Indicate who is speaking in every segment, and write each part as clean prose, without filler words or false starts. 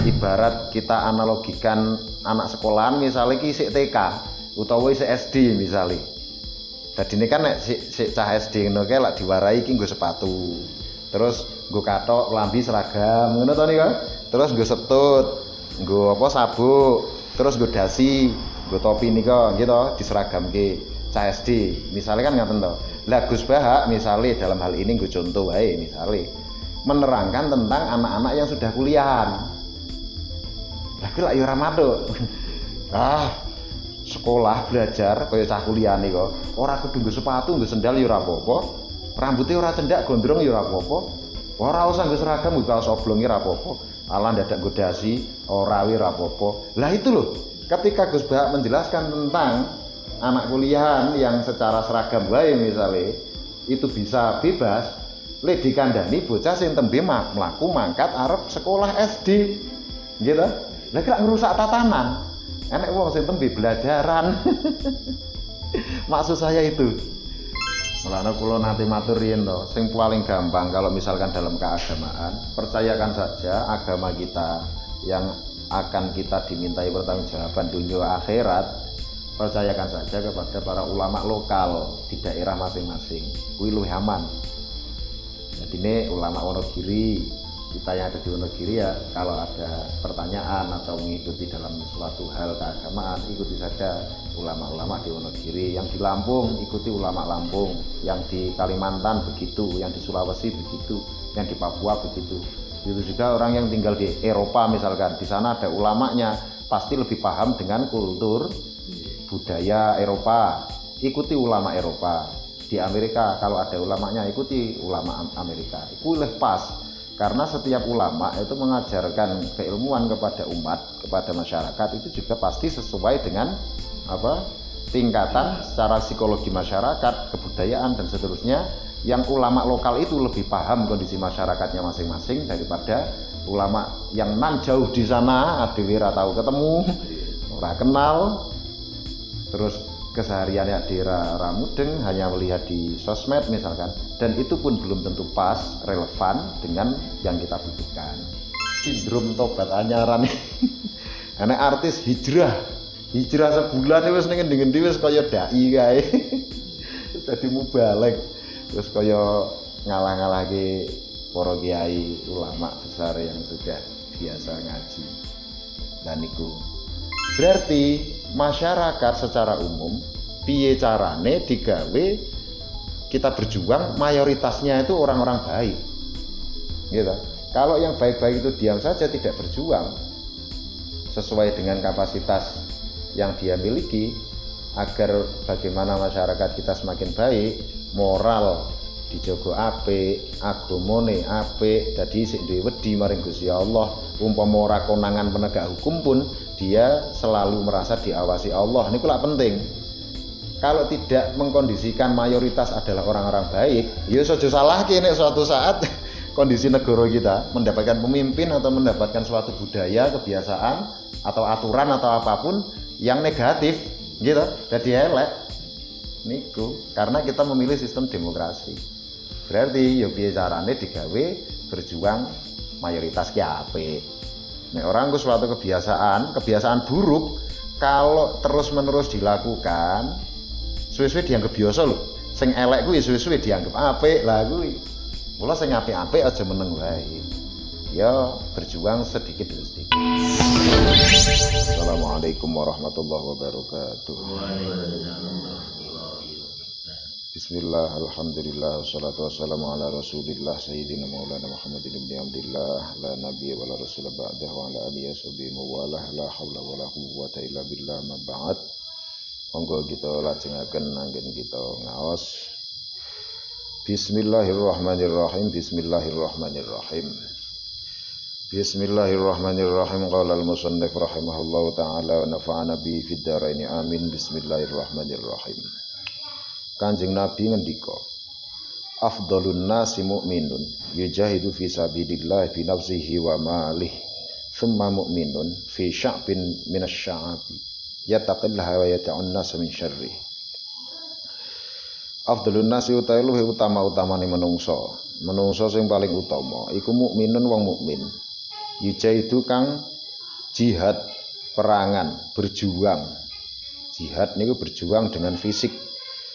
Speaker 1: ibarat kita analogikan anak sekolahan misalnya ki sik TK utawa sik SD misalnya. Dadi ini kan nek sik cah SD ngono kae lak diwarai iki nggo sepatu. Terus nggo kathok klambi seragam ngono to nika. Terus nggo setut, nggo apa sabuk, terus nggo dasi, nggo topi nika nggih to diseragamke cah SD. Misalnya kan ngaten to. Lah Gus Bahak misalnya dalam hal ini nggo contoh wae misalnya menerangkan tentang anak-anak yang sudah kuliahan. Lah ki lak ya ora matuk. Sekolah belajar kaya cah kuliah nih kok ora kudu nggo sepatu nggo sendal ya ora apa-apa, rambutnya ora cendak gondrong ya ora apa-apa, ora usah nggo seragam nggo kaos oblong ya ora apa-apa, ala ndadak nggo dasi ora apa-apa. Lah itu loh ketika Gus Bahak menjelaskan tentang anak kuliahan yang secara seragam wae misalnya itu bisa bebas le dikandani bocah sing tembe mlaku mangkat arep sekolah SD gitu. Lah kira ngerusak tatanan. Enek wong sing tembe belajaran. Maksud saya itu. Mulane kula nate matur riyen to, sing paling gampang kalau misalkan dalam keagamaan, percayakan saja agama kita yang akan kita dimintai pertanggungjawaban dunia akhirat, percayakan saja kepada para ulama lokal di daerah masing-masing. Kuwi luwih aman. Jadi ini ulama Wonogiri, kita yang ada di Wonogiri ya kalau ada pertanyaan atau mengikuti dalam suatu hal keagamaan ikuti saja ulama-ulama di Wonogiri, yang di Lampung ikuti ulama Lampung, yang di Kalimantan begitu, yang di Sulawesi begitu, yang di Papua begitu. Itu juga orang yang tinggal di Eropa misalkan, di sana ada ulamanya pasti lebih paham dengan kultur budaya Eropa, ikuti ulama Eropa. Di Amerika kalau ada ulamanya ikuti ulama Amerika, itu lebih pas. Karena setiap ulama itu mengajarkan keilmuan kepada umat, kepada masyarakat itu juga pasti sesuai dengan tingkatan secara psikologi masyarakat, kebudayaan dan seterusnya. Yang ulama lokal itu lebih paham kondisi masyarakatnya masing-masing daripada ulama yang nan jauh di sana, adewe ora tahu ketemu, ora kenal, terus kesehariannya di ramudeng hanya melihat di sosmed misalkan, dan itu pun belum tentu pas relevan dengan yang kita butuhkan. Sindrom tobat anyaran anak artis hijrah sebulan wis ning ngendi-endi wis kaya dai kae. Dadi mubalek terus kaya ngalah-ngalahke para kiai ulama besar yang sudah biasa ngaji. Dan niku berarti masyarakat secara umum piye carane digawe kita berjuang mayoritasnya itu orang-orang baik gitu. Kalau yang baik-baik itu diam saja tidak berjuang sesuai dengan kapasitas yang dia miliki agar bagaimana masyarakat kita semakin baik, moral dijogo apik, agamane apik, dadi sik duwe wedi maring Gusti Allah. Umpama ora konangan penegak hukum pun dia selalu merasa diawasi Allah. Niku lak penting. Kalau tidak mengkondisikan mayoritas adalah orang-orang baik, ya saja salahke nek suatu saat kondisi negara kita mendapatkan pemimpin atau mendapatkan suatu budaya, kebiasaan atau aturan atau apapun yang negatif gitu. Dadi elek niku karena kita memilih sistem demokrasi. Berarti ya piye carane digawe berjuang mayoritas ki apik. Nek orang ku suatu kebiasaan buruk kalau terus-menerus dilakukan, suwe-suwe dianggap biasa lho. Sing elek kuwi suwe-suwe dianggap apik. Lah kuwi. Mula sing apik-apik aja meneng wae. Ya berjuang sedikit demi sedikit. Assalamualaikum warahmatullahi wabarakatuh. Bismillah, alhamdulillah, wassalatu wassalamu ala rasulillah sayyidina maulana Muhammadin ibn Abdillah la nabiyya wa la rasula ba'dah wa ala alihi washabihi mawalah la hawla wa la quwwata illa billah ma ba'd. Monggo kita lajengaken anggen kita ngaos. Bismillahirrahmanirrahim. Bismillahirrahmanirrahim. Bismillahirrahmanirrahim. Qala al-musannif rahimahullahu ta'ala wa nafa'ana bihi fid dharain amin. Bismillahirrahmanirrahim. Kanjeng Nabi ngendika, afdhalun nasi mu'minun yujahidu fi sabilillah bi nafsihi wa malih, thumma mu'minun fi sya'bin minasy'abi yattaqillaha wa yata'un nas min syarri. Afdhalun nasi utawi luwih utama-utamane menungso sing paling utama iku mukminun wong mukmin. Yujahidu kang jihad, perangan, berjuang. Jihad niku berjuang dengan fisik.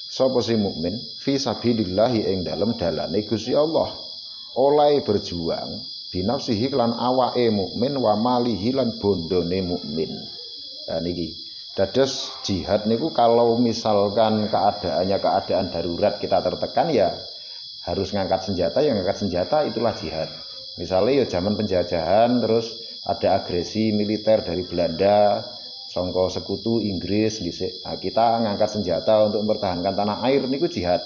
Speaker 1: Sapa sing mukmin fi sabilillah ing dalem dalane Gusti Allah. Oleh berjuang binafsihi lan awake mukmin wa malihi lan bondone mukmin. Nah niki. Dados jihad niku kalau misalkan keadaan darurat kita tertekan ya harus ngangkat senjata, yang ngangkat senjata itulah jihad. Misalnya ya zaman penjajahan terus ada agresi militer dari Belanda, songko sekutu Inggris dhisik. Nah, kita ngangkat senjata untuk mempertahankan tanah air niku jihad.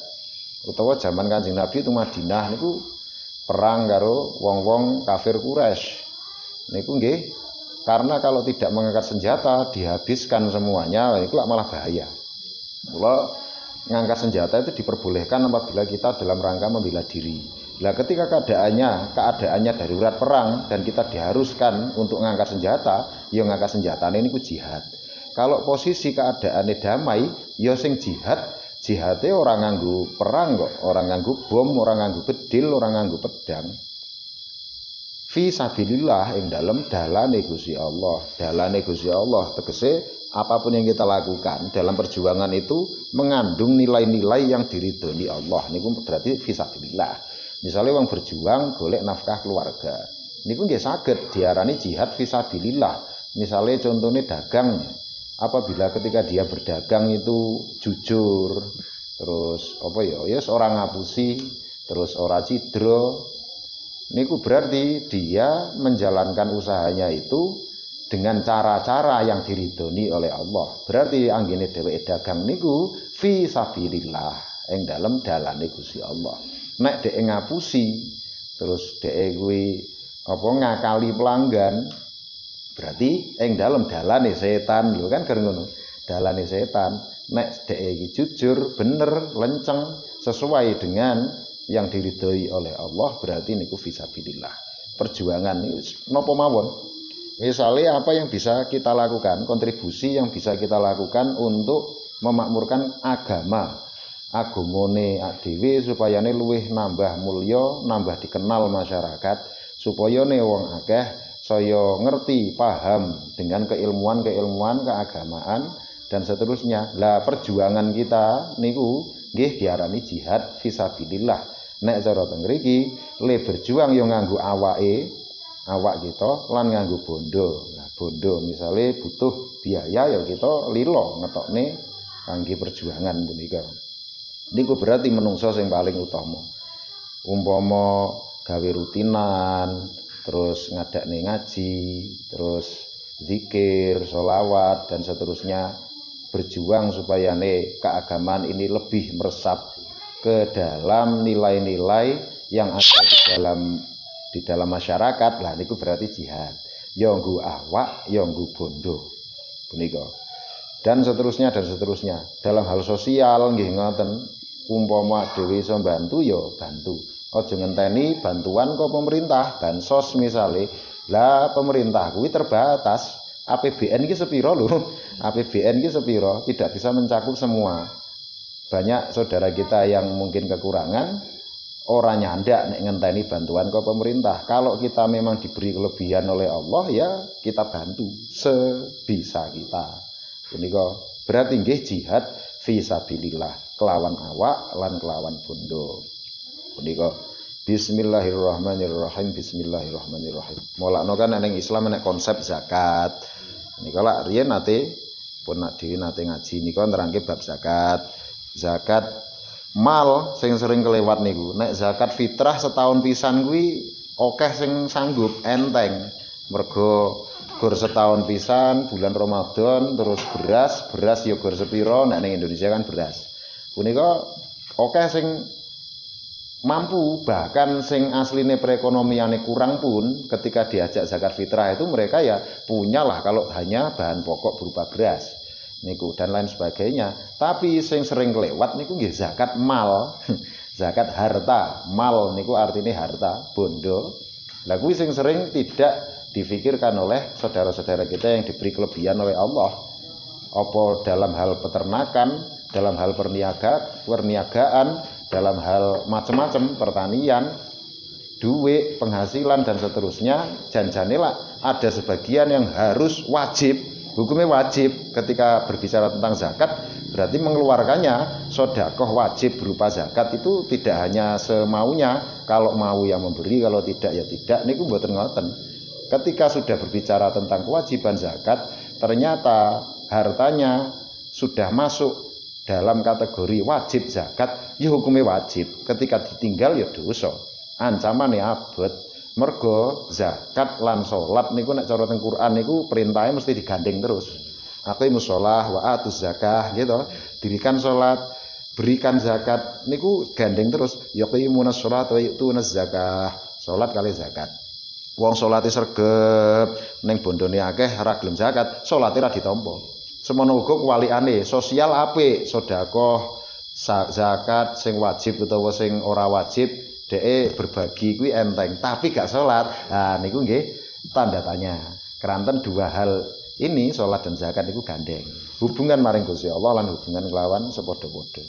Speaker 1: Utawa zaman Kanjeng Nabi itu Madinah niku perang karo wong-wong kafir Quraisy. Niku nggih karena kalau tidak mengangkat senjata dihabiskan semuanya, itu malah bahaya. Mula ngangkat senjata itu diperbolehkan apabila kita dalam rangka membela diri. Nah, ketika keadaannya darurat perang dan kita diharuskan untuk ngangkat senjata, ya ngangkat senjata ini ku jihad. Kalau posisi keadaannya damai, ya sing jihadnya orang nganggo perang kok, orang nganggo bom, orang nganggo bedil, orang nganggo pedang. Fi sabilillah ing dalem dalane Gusti Allah. Dalane Gusti Allah tegese apapun yang kita lakukan dalam perjuangan itu mengandung nilai-nilai yang diridhoni Allah. Niku berarti fi sabilillah. Misalnya wong berjuang golek nafkah keluarga. Niku nggih saged diarani jihad fi sabilillah. Misalnya contohnya dagang. Apabila ketika dia berdagang itu jujur, terus apa ya seorang ngapusi, terus ora cidra. Niku berarti dia menjalankan usahanya itu dengan cara-cara yang diridhoni oleh Allah. Berarti anggene dheweke dagang niku fi sabilillah ing dalem dalane Gusti Allah. Nek dhek ngapusi terus dhek kuwi apa ngakali pelanggan berarti ing dalem dalane setan lho kan keren ngono. Dalane setan. Nek dhek iki jujur, bener, lenceng sesuai dengan yang diridhoi oleh Allah berarti niku fisabilillah. Perjuangan niku napa mawon. Misalnya apa yang bisa kita lakukan, kontribusi yang bisa kita lakukan untuk memakmurkan agamane dhewe supayane luwih nambah mulya, nambah dikenal masyarakat, supaya ne wong akeh saya ngerti, paham dengan keilmuan keagamaan dan seterusnya. Lah perjuangan kita niku nggih diarani jihad fisabilillah. Nek cara teng mriki le berjuang yo nganggo awak kita lan nganggo bondo. Nah, bondo misale butuh biaya ya kita lilo ngetokne kangge perjuangan punika. Niku berarti menungso sing paling utama. Umpama gawe rutinan, terus ngadakne ngaji, terus zikir, sholawat dan seterusnya, berjuang supaya keagamaan ini lebih meresap ke dalam nilai-nilai yang ada di dalam masyarakat. Lah niku berarti jihad. Ya nggo awak, ya nggo bondo. Punika. Dan seterusnya. Dalam hal sosial nggih ngoten, umpama dhewe iso bantu ya bantu. Aja ngenteni bantuan kok pemerintah, bansos misale. Lah pemerintah kuwi terbatas. APBN ki sepiro lho? APBN ki sepiro? Tidak bisa mencakup semua. Banyak saudara kita yang mungkin kekurangan, orang nyandak nek ngenteni bantuan ke pemerintah. Kalau kita memang diberi kelebihan oleh Allah ya kita bantu sebisa kita. Punika berarti nggih jihad fi sabilillah, kelawan awak lan kelawan bondo. Punika bismillahirrahmanirrahim. Mulakno kan ning Islam nek konsep zakat. Nika lak riyen nate pun dhewe nate ngaji nika nerangke bab zakat. Zakat mal sing sering kelewat niku. Nek zakat fitrah setahun pisan kuwi akeh sing sanggup enteng. Mergo gor setahun pisan bulan Ramadan terus beras ya gor sepiro nek ning Indonesia kan beras. Punika akeh sing mampu, bahkan sing asline perekonomiane kurang pun ketika diajak zakat fitrah itu mereka ya punyalah kalau hanya bahan pokok berupa beras. Niku dan lain sebagainya. Tapi sing sering kelewat niku nggih zakat mal. Zakat harta. Mal niku artinya harta, bondo. Lah kuwi sing sering tidak difikirkan oleh saudara-saudara kita yang diberi kelebihan oleh Allah. Apa dalam hal peternakan, dalam hal perniagaan, dalam hal macam-macam pertanian duit, penghasilan dan seterusnya, janjane lah ada sebagian yang harus wajib, hukumnya wajib ketika berbicara tentang zakat, berarti mengeluarkannya sedekah wajib berupa zakat itu tidak hanya semaunya, kalau mau yang memberi, kalau tidak ya tidak, niku mboten ngoten. Ketika sudah berbicara tentang kewajiban zakat, ternyata hartanya sudah masuk dalam kategori wajib zakat, ya hukumnya wajib. Ketika ditinggal ya dosa. Ancaman ya abot. Mergo zakat lan salat niku nek cara teng Quran niku perintahnya mesti digandeng terus. Aqimus shalah wa atuz zakah gitu. Dirikan salat, berikan zakat niku gandeng terus. Yaqimunas shalat wa yu'tunaz zakah. Salat kali zakat. Wong salate sregep ning bondone akeh ora gelem zakat, salate ra ditampa. Semono uga kewalikane, sosial apik, sedekah, zakat sing wajib utawa sing ora wajib, dhek berbagi kuwi enteng, tapi gak salat. Nah niku nggih tanda tanya. Keranten dua hal ini, salat dan zakat niku gandeng. Hubungan maring Gusti Allah lan hubungan kelawan sepadha-padha.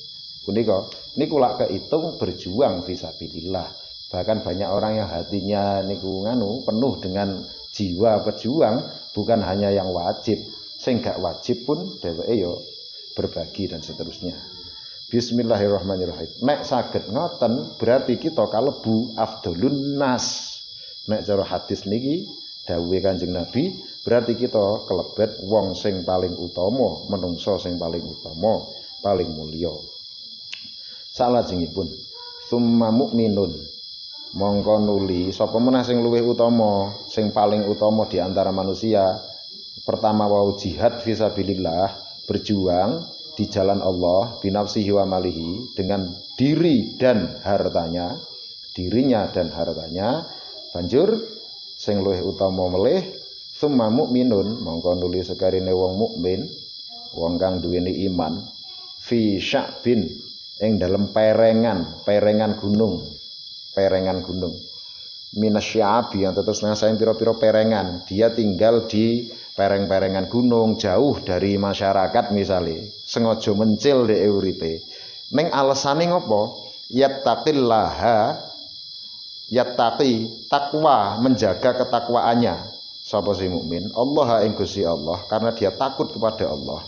Speaker 1: Punika niku lak keitung berjuang fisabilillah. Bahkan banyak orang yang hatinya niku penuh dengan jiwa pejuang, bukan hanya yang wajib, sing gak wajib pun dheweke yo berbagi dan seterusnya. Bismillahirrahmanirrahim. Nek saged ngoten berarti kita kalebu afdhalun nas. Nek cara hadis niki dawuhe Kanjeng Nabi, berarti kita kelebet wong sing paling utama, menungso sing paling utama, paling mulya. Salajengipun summa mukminun. Mongko nuli sapa meneh sing luwih utama, sing paling utama di antara manusia. Pertama wau jihad fisabilillah, berjuang di jalan Allah binafsihi wa malihi, dengan diri dan hartanya, dirinya dan hartanya. Banjur sing luwih utama melih summa mukminun, mongko nuli sekarine wong mukmin, wong kang duweni iman, fi sya'bin, ing dalem perengan gunung. Perengan gunung minasyabi, yang terus ngasain piro-piro perengan, dia tinggal di pereng-perengan gunung jauh dari masyarakat misalnya, sengaja mencil di uripe. Neng alesane ngopo? Yattaqi takwa, menjaga ketakwaannya. Sapa si mukmin? Allah ing Gusti Allah, karena dia takut kepada Allah.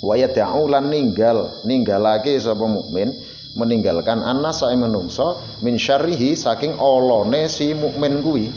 Speaker 1: Wa yad'u lan ninggalake sapa mukmin, meninggalkan anas sae menungso min syarrihi, saking olone si mukmin kuwi,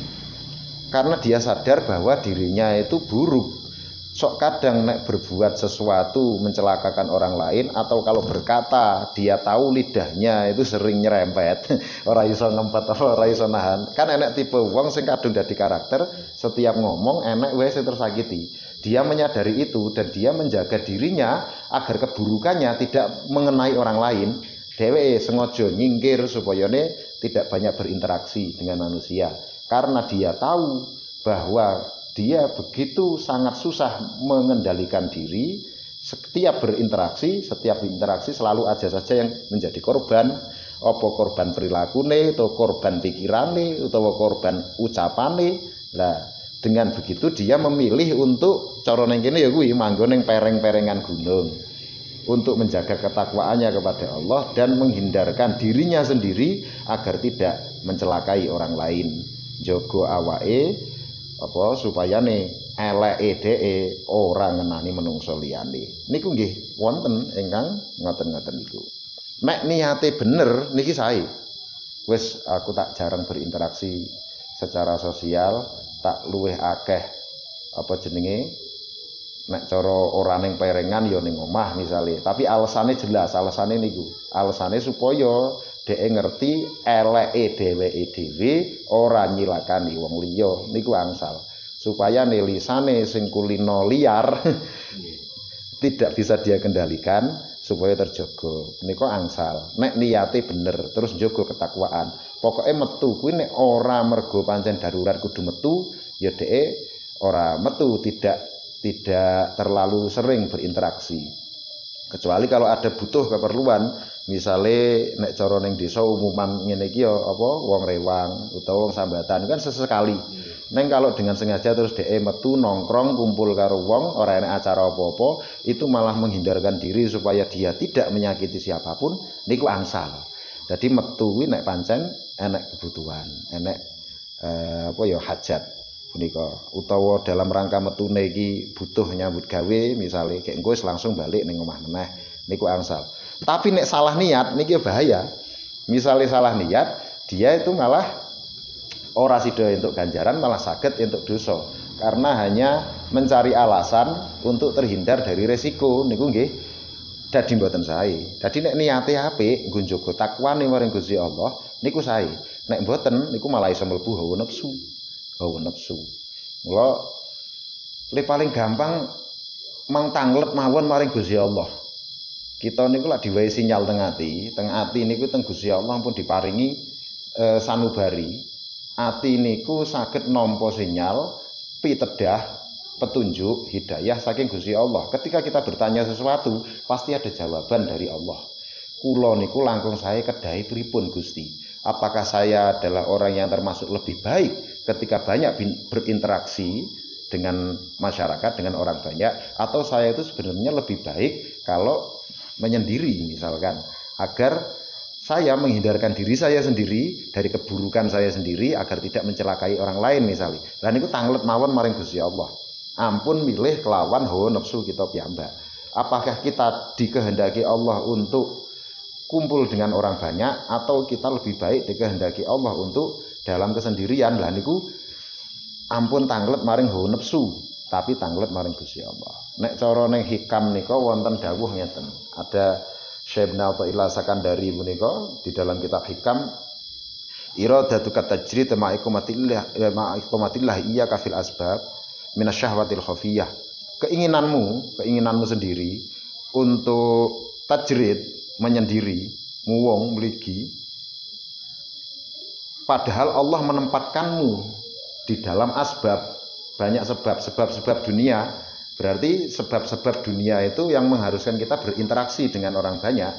Speaker 1: karena dia sadar bahwa dirinya itu buruk. Sok kadang nek berbuat sesuatu mencelakakan orang lain, atau kalau berkata dia tahu lidahnya itu sering nyerempet, ora iso ngempet, ora iso nahan. Kan enek tipe wong sing kadung dadi karakter, setiap ngomong enek wae sing tersakiti. Dia menyadari itu dan dia menjaga dirinya agar keburukannya tidak mengenai orang lain. Dheweke sengaja nyingkir supaya tidak banyak berinteraksi dengan manusia, karena dia tahu bahwa dia begitu sangat susah mengendalikan diri. Setiap berinteraksi selalu aja saja yang menjadi korban, apa korban perilakune, atau korban pikirane, atau korban ucapane. Lah dengan begitu dia memilih untuk cara ning kene ya kuwi manggon ning pereng-perengan gunung, untuk menjaga ketakwaannya kepada Allah dan menghindarkan dirinya sendiri agar tidak mencelakai orang lain. Jogo awake supaya eleke dheke ora ngenani menungso liyane. Niku nggih wonten ingkang ngoten-ngoten niku. Nek niate bener niki sae. Wis aku tak jarang berinteraksi secara sosial, tak luweh akeh nek cara ora ning perengan ya ning omah misale, tapi alasannya jelas, alasannya niku. Alasannya supaya dhek ngerti eleke dheweke dhewe ora nyilakani wong liya niku angsal. Supaya lisane sing kulino liar tidak bisa dia kendalikan supaya terjaga. Niku angsal. Nek niate bener terus njaga ketakwaan. Pokoke metu kuwi nek ora mergo pancen darurat kudu metu, ya dhek ora metu, tidak terlalu sering berinteraksi. Kecuali kalau ada butuh keperluan, misale nek cara ning desa umuman ngene iki ya wong rewang utawa wong sambatan kan sesekali. Neng kalau dengan sengaja terus dhek metu nongkrong kumpul karo wong ora enek acara apa-apa, itu malah menghindarkan diri supaya dia tidak menyakiti siapapun, niku angsal. Jadi metu kuwi nek pancen enek kebutuhan, enek hajat punika utawa dalam rangka metune iki butuh nyambut gawe misale kayak engko langsung balik ning omah meneh niku angsal. Tapi nek salah niat niki bahaya. Misale salah niat, dia itu malah ora sida entuk ganjaran malah saged entuk dosa karena hanya mencari alasan untuk terhindar dari resiko niku nggih dadi mboten sae. Dadi nek niate apik nggo njaga takwane maring Gusti Allah niku sae. Nek mboten niku malah iso mlebu hawa nafsu. Mula le paling gampang mangtanglet mawon maring Gusti Allah. Kita niku lak diwehi sinyal teng ati niku teng Gusti Allah pun diparingi sanubari. Ati niku saged nampa sinyal pitedah petunjuk hidayah saking Gusti Allah. Ketika kita bertanya sesuatu, pasti ada jawaban dari Allah. Kula niku langkung saya kedahi pripun Gusti? Apakah saya adalah orang yang termasuk lebih baik ketika banyak berinteraksi dengan masyarakat, dengan orang banyak, atau saya itu sebenarnya lebih baik kalau menyendiri misalkan, agar saya menghindarkan diri saya sendiri dari keburukan saya sendiri agar tidak mencelakai orang lain misalnya. Dan itu tanglet mawon maring Gusti Allah. Ampun milih kelawan hawa nafsu kita piyambak. Apakah kita dikehendaki Allah untuk kumpul dengan orang banyak atau kita lebih baik dikehendaki Allah untuk dalam kesendirian? Lah niku ampun tanglet maring hawa nafsu, tapi tanglet maring Gusti Allah. Nek cara ning hikam nika wonten dawuh ngeten. Ada Syekh Ibnu Athaillah Sakandari menika di dalam kitab Hikam, iradatu katajrid ma'iqamatillah iya kafil asbab minasyahwatil khafiyah. Keinginanmu sendiri untuk tajrid, menyendiri, muwong, mligi, padahal Allah menempatkanmu di dalam asbab, banyak sebab dunia. Berarti sebab-sebab dunia itu yang mengharuskan kita berinteraksi dengan orang banyak.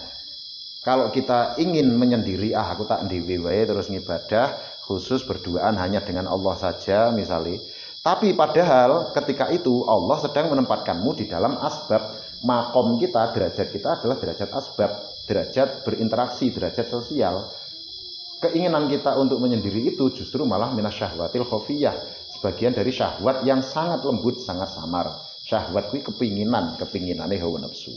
Speaker 1: Kalau kita ingin menyendiri, aku tak ndewe wae terus ngibadah, khusus berduaan hanya dengan Allah saja misalnya. Tapi padahal ketika itu Allah sedang menempatkanmu di dalam asbab. Makom kita, derajat kita adalah derajat asbab, derajat berinteraksi, derajat sosial. Keinginan kita untuk menyendiri itu justru malah minasyahwatil khafiyah, sebagian dari syahwat yang sangat lembut, sangat samar. Syahwat kuwi kepinginane hawa nafsu.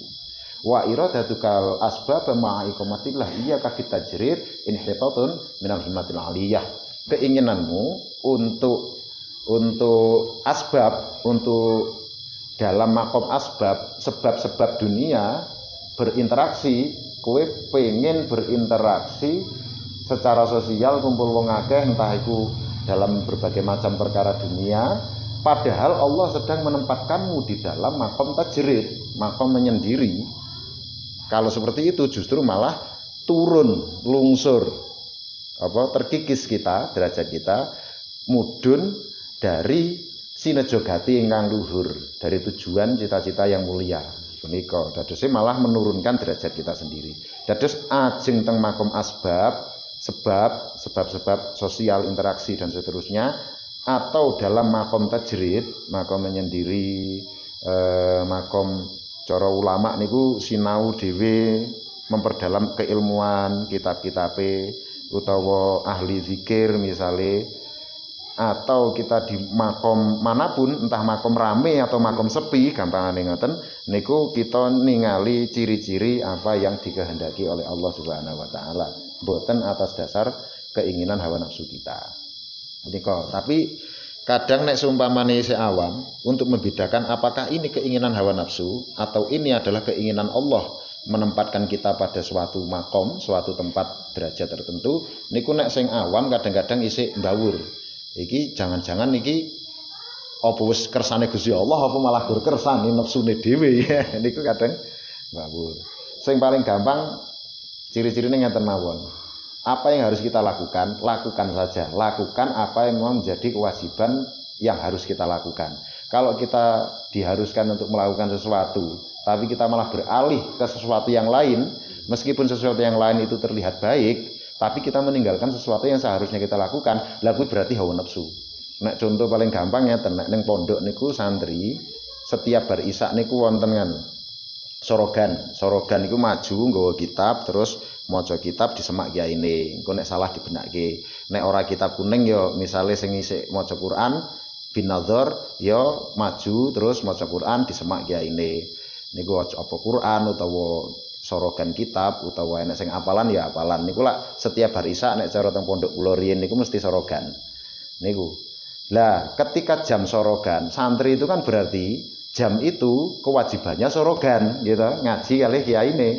Speaker 1: Wa iradatukal asbab ma'iqamatillah iya kafit tajrid inhitatun minal himmatil aliyah. Keinginanmu untuk asbab, untuk dalam makom asbab, sebab-sebab dunia berinteraksi, kowe pengen berinteraksi secara sosial kumpul wong akeh entah iku dalam berbagai macam perkara dunia. Padahal Allah sedang menempatkanmu di dalam makom tajrid, makom menyendiri. Kalau seperti itu justru malah turun, lungsur, terkikis kita, derajat kita, mudhun dari sinejogati ingkang luhur, dari tujuan cita-cita yang mulia. Menika dadose malah menurunkan derajat kita sendiri. Dados ajeng teng makom asbab, sebab sosial, interaksi dan seterusnya, atau dalam makom tajrid, makom menyendiri, makom cara ulama niku sinau dhewe, memperdalam keilmuan, kitab-kitabe utawa ahli zikir misale, atau kita di makom manapun, entah makom rame atau makom sepi, gampangane ngoten, niku kita ningali ciri-ciri apa yang dikehendaki oleh Allah Subhanahu wa taala, boten atas dasar keinginan hawa nafsu kita. Tapi kadang nek seumpamane isih awam untuk membedakan apakah ini keinginan hawa nafsu atau ini adalah keinginan Allah menempatkan kita pada suatu makom, suatu tempat derajat tertentu, niku nek sing awam kadang-kadang isih mbawur. Iki jangan-jangan niki apa wis kersane Gusti Allah apa malah gur kersane nafsune dhewe. Niku kadang mbawur. Sing paling gampang ciri-cirine ngeten mawon. Apa yang harus kita lakukan? Lakukan saja. Lakukan apa yang memang menjadi kewajiban yang harus kita lakukan. Kalau kita diharuskan untuk melakukan sesuatu, tapi kita malah beralih ke sesuatu yang lain, meskipun sesuatu yang lain itu terlihat baik, tapi kita meninggalkan sesuatu yang seharusnya kita lakukan, laku berarti hawa nafsu. Nek contoh paling gampang ya, nek ning pondok niku santri setiap bar isya niku wonten kan sorogan niku maju nggawa kitab terus maca kitab disemak kiyaine. Engko nek salah dibenakke. Nek ora kitab kuning ya misale sing isih maca Quran binadzar ya maju terus maca Quran disemak kiyaine. Niku apa Quran utawa sorogan kitab utawa enek sing apalan ya apalan. Niku lak setiap bar isya nek cara teng pondok kula riyen niku mesti sorogan. Niku. Lah, ketika jam sorogan, santri itu kan berarti jam itu kewajibannya sorogan, gitu, ngaji kali kiyaine.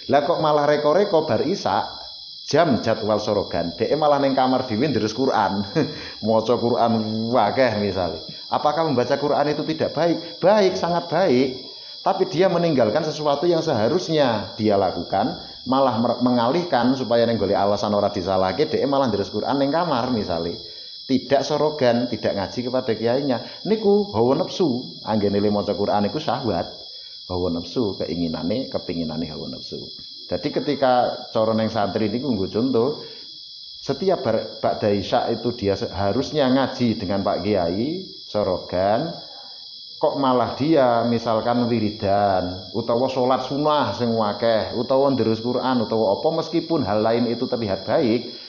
Speaker 1: Lah kok malah reko-reko bar isya jam jadwal sorogan, dhek malah ning kamar dhewe ndherus Quran. Maca Quran wakeh misalnya. Apakah membaca Quran itu tidak baik? Baik, sangat baik. Tapi dia meninggalkan sesuatu yang seharusnya dia lakukan, malah mengalihkan supaya ning golek alasan ora disalahke, dhek malah ndherus Quran ning kamar misalnya. Tidak sorogan, tidak ngaji kepada kiainya. Niku hawa nafsu, anggene le maca Quran niku syahwat. Hawa nafsu, kepinginane hawa nafsu. Jadi ketika cara neng santri niku nggo contoh, setiap ba'da isya itu dia harusnya ngaji dengan Pak Kiai, sorogan, kok malah dia misalkan wiridan, utawa sholat sunnah sing akeh, utawa ndherus Quran, utawa apa meskipun hal lain itu terlihat baik,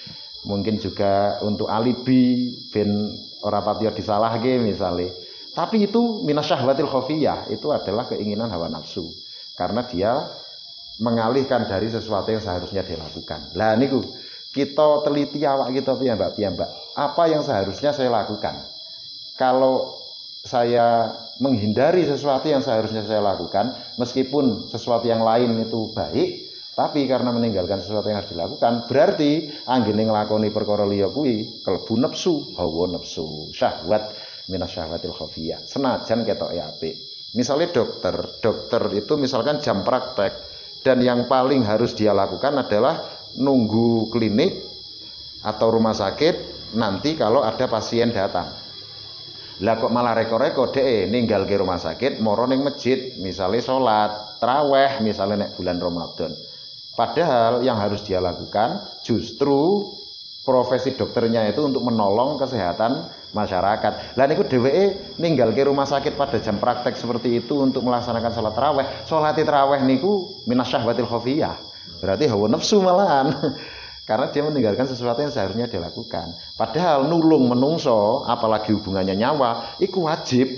Speaker 1: mungkin juga untuk alibi ben ora patiya disalahke misalnya. Tapi itu minasyahwatil khafiyah, itu adalah keinginan hawa nafsu. Karena dia mengalihkan dari sesuatu yang seharusnya dilakukan. Lah niku kita teliti awak kita piyambak. Apa yang seharusnya saya lakukan? Kalau saya menghindari sesuatu yang seharusnya saya lakukan, meskipun sesuatu yang lain itu baik, tapi karena meninggalkan sesuatu yang harus dilakukan, berarti anggene nglakoni perkara liya kuwi kelebu nafsu, hawa nafsu, syahwat minasyahwatil khafiyah. Senajan ketoke apik. Misalnya dokter itu misalkan jam praktek dan yang paling harus dia lakukan adalah nunggu klinik atau rumah sakit nanti kalau ada pasien datang. Lah kok malah reko-reko dhek ninggal ke rumah sakit moro ning masjid, misalnya sholat traweh misalnya nek bulan Ramadan. Padahal yang harus dia lakukan justru profesi dokternya itu untuk menolong kesehatan masyarakat. Lah niku dheweke ninggal ke rumah sakit pada jam praktek seperti itu untuk melaksanakan sholat taraweh. Sholat taraweh niku minasyahwatil khafiyah. Berarti hawa nafsu malahan. Karena dia meninggalkan sesuatu yang seharusnya dia lakukan. Padahal nulung menungso, apalagi hubungannya nyawa, itu wajib.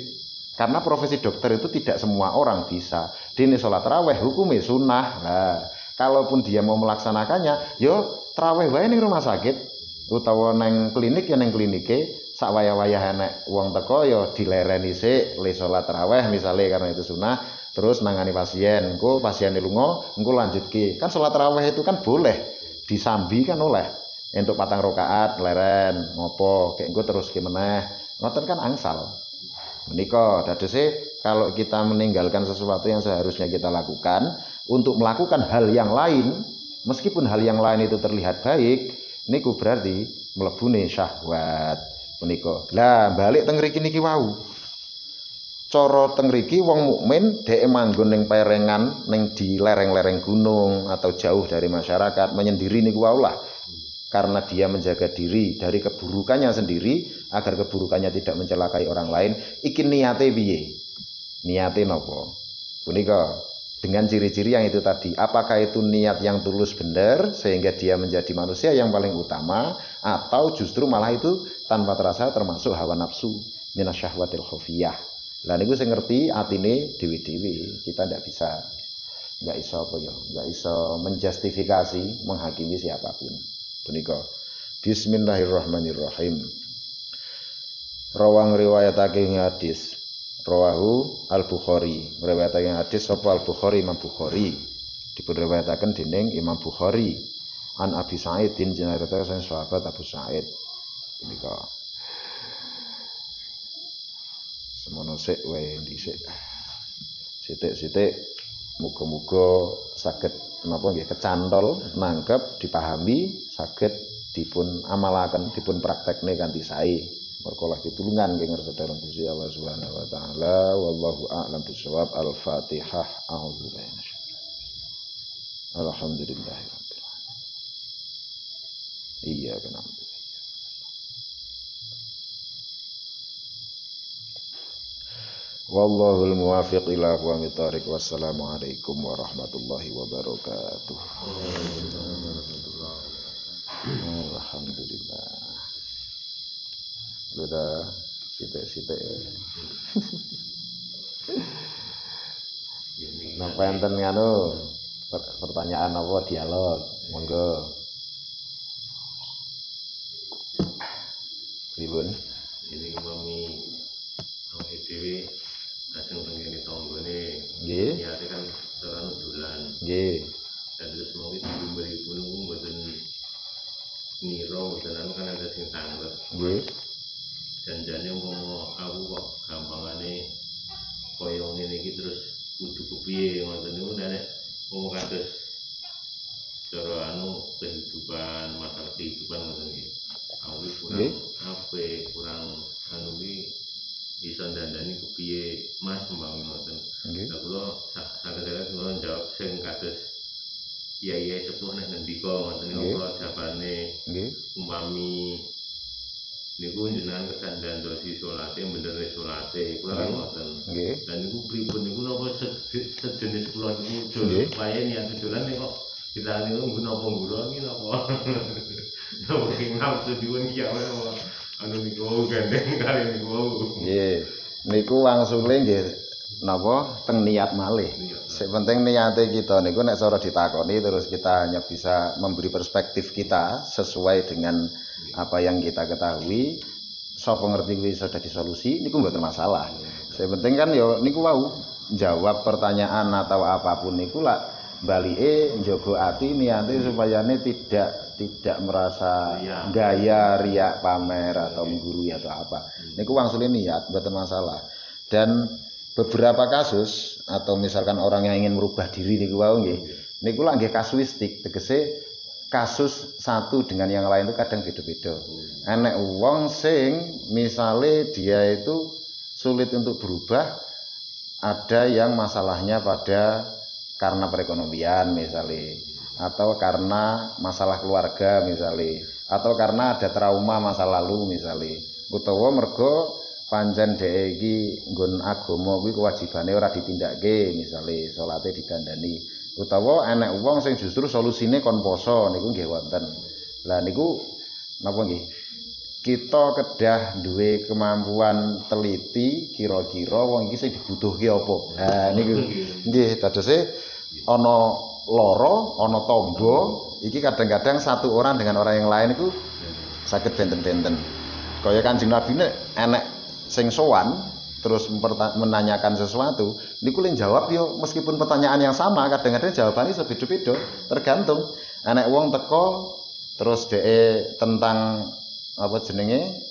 Speaker 1: Karena profesi dokter itu tidak semua orang bisa. Dene sholat taraweh hukumnya sunnah. Nah, kalaupun dia mau melaksanakannya, yo traweh wae ning rumah sakit utawa neng klinik ya neng klinike sak wayah-wayah enek wong teko ya dilereni sik le salat tarawih misale karena itu sunnah, terus nangani pasien. Engko pasiene lunga, engko lanjutke. Kan salat tarawih itu kan boleh disambi kan oleh. Entuk 4 rakaat leren ngopo, kek engko terus ki meneh. Ngoten kan angsal. Menika dadose kalau kita meninggalkan sesuatu yang seharusnya kita lakukan untuk melakukan hal yang lain, meskipun hal yang lain itu terlihat baik, niku berarti mlebune syahwat. Menika. Lah balik teng mriki niki wau. Cara teng mriki wong mukmin dhek manggon ning perengan, ning di lereng-lereng gunung atau jauh dari masyarakat, menyendiri niku wau lah. Karena dia menjaga diri dari keburukannya sendiri agar keburukannya tidak mencelakai orang lain. Iki niate piye? Niate napa? Punika dengan ciri-ciri yang itu tadi. Apakah itu niat yang tulus benar sehingga dia menjadi manusia yang paling utama, atau justru malah itu tanpa terasa termasuk hawa nafsu minasyahwatil khafiyah. Lah niku sing ngerti atine dewi-dewi. Kita ndak iso menjustifikasi, menghakimi siapapun. Punika Bismillahirrahmanirrahim. Rawang riwayatake hadis rawahu Al-Bukhari. Riwayatake hadis sapa Al-Bukhari, Imam Bukhari. Dipun riwayataken dening Imam Bukhari an Abi Sa'id bin Jinarata sang sahabat Abu Sa'id. Punika semono sik wae dhisik. Sithik-sithik muga-muga saged napa nggih kecantol, nangkep, dipahami, saged dipun amalaken, dipun praktekne kanthi sae. Berkolah pitulungan nggih ngersedhereng Gusti Allah Subhanahu wa taala. Wallahu a'lam bishawab. Al-Fatihah. A'udzu billahi minasyaitonir rajim. Alhamdulillahirabbil alamin. Iyyaka na'budu. Wallahul muwaffiq ila aqwamit thoriq. Wassalamualaikum warahmatullahi wabarakatuh. Alhamdulillah. Sudah sitik-sitik. Napa enten nganu pertanyaan apa dialog? Monggo. Pripun?
Speaker 2: Ini mami awake dhewe ajeng tengene tanggane.
Speaker 1: Nggih.
Speaker 2: Niate kan teranu dolan.
Speaker 1: Nggih.
Speaker 2: Dan terus mongki diberi gunung mboten nira mboten anu kan ada sing tanglet.
Speaker 1: Nggih.
Speaker 2: Janjane umpama aku kok gampangane kaya ngene iki terus kudu kepiye ngoten niku nek wong kados cara anu kehidupan masalah kehidupan ngoten iki. Aku kurang apik kurang anu iki bisa dandani kepiye Mas mbang ngoten. Lah kula saged kula jawab sing kados kiai sepuh nek ngendika ngoten niku kula jawabane
Speaker 1: Nggih.
Speaker 2: umpami niku jenengan kecandan dosi salate bener salate kula kan ngoten.
Speaker 1: Nggih.
Speaker 2: Dan niku pripun niku napa sejenis kula niku supaya niat dolan nek kok kita niku napa gula iki napa. Napa sing nafsu diwon ki apa anu niku gandeng kali niku.
Speaker 1: Nggih. Niku wangsule nggih napa teng niat malih. Sing penting niate kita niku nek cara ditakoni terus kita hanya bisa memberi perspektif kita sesuai dengan apa yang kita ketahui. Sapa ngerti kuwi iso dadi solusi niku mboten masalah. Sing penting kan ya niku wau jawab pertanyaan atau apapun niku lak balike njaga ati niate supayane tidak merasa gaya riak pamer atau menggurui atau apa. Niku wangsule niat mboten masalah. Dan beberapa kasus atau misalkan orang yang ingin merubah diri niku wau nggih. Niku lak nggih kasuistik, tegese kasus satu dengan yang lain itu kadang beda-beda. Enek wong sing misale dia itu sulit untuk berubah, ada yang masalahnya karena perekonomian misalnya, atau karena masalah keluarga misalnya, atau karena ada trauma masa lalu misalnya, utawa mergo pancen dhek iki nggon agama kuwi kewajibane ora ditindakke misalnya salate didandani, utawa enek wong sing justru solusine kon poso niku nggih wonten. Lah niku napa nggih? Kita kedah duwe kemampuan teliti kira-kira wong iki sing dibutuhke apa. Nah niku nggih dadose ana lara, ana tamba, iki kadang-kadang satu orang dengan orang yang lain iku saged benten-benten. Kaya Kanjeng Nabi nek enek sing sowan terus menanyakan sesuatu, niku lin jawab yo meskipun pertanyaan yang sama, kadang-kadang jawabannya iso beda-beda, tergantung. Enek wong teko terus dhek tentang apa jenenge